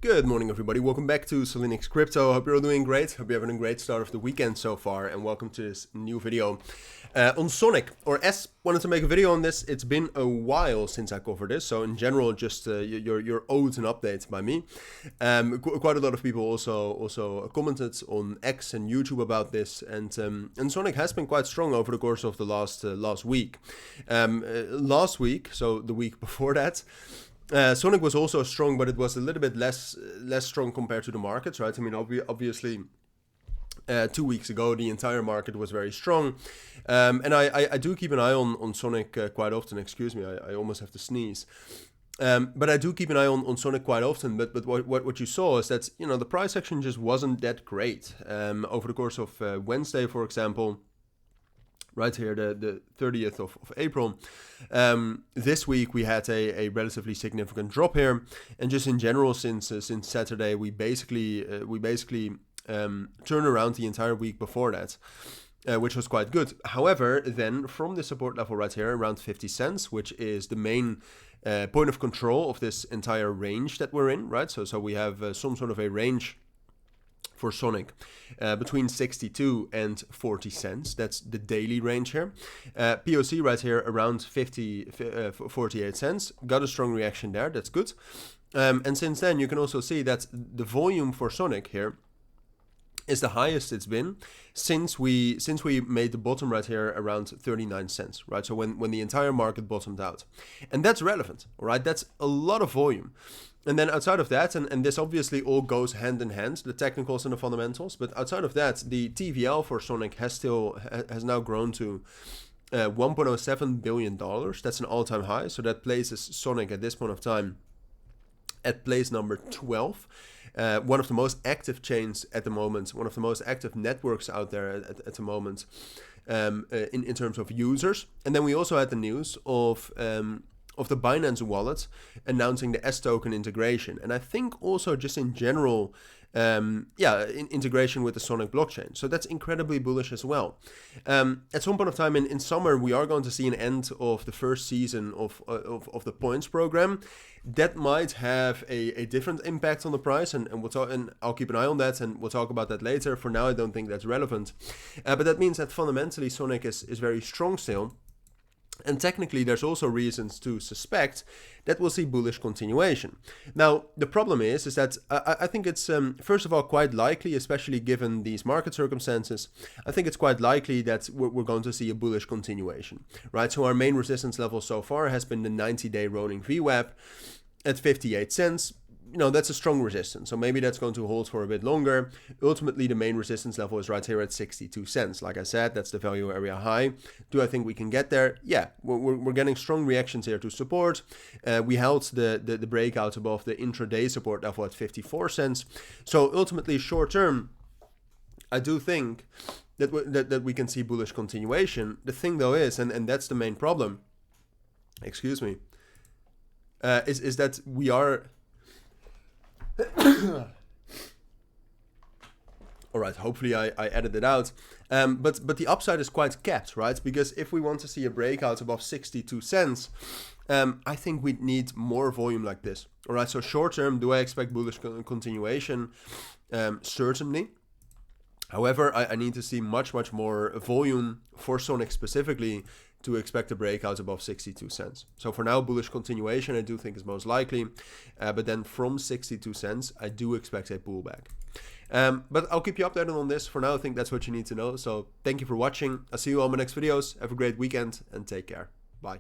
Good morning, everybody. Welcome back to Cilinix Crypto. Hope you're all doing great. Hope you're having a great start of the weekend so far, and welcome to this new video on Sonic. Or S wanted to make a video on this. It's been a while since I covered this, so in general, just you're owed an update by me. Quite a lot of people also commented on X and YouTube about this, and Sonic has been quite strong over the course of the last week. Last week, so the week before that. Sonic was also strong, but it was a little bit less strong compared to the markets, right? I mean, obviously, 2 weeks ago, the entire market was very strong. And I do keep an eye on Sonic quite often. Excuse me, I almost have to sneeze. But I do keep an eye on Sonic quite often. But what you saw is that, you know, the price action just wasn't that great. Over the course of Wednesday, for example, right here, the 30th of April. This week we had a relatively significant drop here, and just in general since Saturday we basically turned around the entire week before that, which was quite good. However, then from the support level right here around 50 cents, which is the main point of control of this entire range that we're in, right? So we have some sort of a range for Sonic between 62 and 40 cents. That's the daily range here. POC right here around 48 cents. Got a strong reaction there. That's good. And since then, you can also see that the volume for Sonic here is the highest it's been since we made the bottom right here around 39 cents, right? So when the entire market bottomed out. And that's relevant, all right? That's a lot of volume. And then outside of that, and this obviously all goes hand in hand, the technicals and the fundamentals, but outside of that, the TVL for Sonic has now grown to $1.07 billion. That's an all-time high. So that places Sonic at this point of time at place number 12. One of the most active chains at the moment, one of the most active networks out there at the moment in terms of users. And then we also had the news of the Binance wallet announcing the S token integration. And I think also just in general, integration with the Sonic blockchain. So that's incredibly bullish as well. At some point of time in summer, we are going to see an end of the first season of the points program. That might have a different impact on the price, and we'll talk, and I'll keep an eye on that, and we'll talk about that later. For now, I don't think that's relevant. But that means that fundamentally Sonic is very strong still. And technically, there's also reasons to suspect that we'll see bullish continuation. Now, the problem is that I think it's, first of all, quite likely, especially given these market circumstances, I think it's quite likely that we're going to see a bullish continuation, right? So our main resistance level so far has been the 90-day rolling VWAP at 58 cents. You know, that's a strong resistance, so maybe that's going to hold for a bit longer. Ultimately, the main resistance level is right here at 62 cents. Like I said, that's the value area high. Do I think we can get there? Yeah, we're getting strong reactions here to support. We held the breakout above the intraday support level at 54 cents. So ultimately, short term, I do think that we can see bullish continuation. The thing though is, and that's the main problem, excuse me, is that we are... All right, hopefully I edited it out. But the upside is quite capped, right? Because if we want to see a breakout above 62 cents, I think we'd need more volume like this. All right, so short term, do I expect bullish continuation? Certainly. However, I need to see much more volume for Sonic specifically to expect a breakout above 62 cents. So for now, bullish continuation I do think is most likely. But then from 62 cents, I do expect a pullback. But I'll keep you updated on this. For now, I think that's what you need to know. So thank you for watching. I'll see you on my next videos. Have a great weekend and take care. Bye.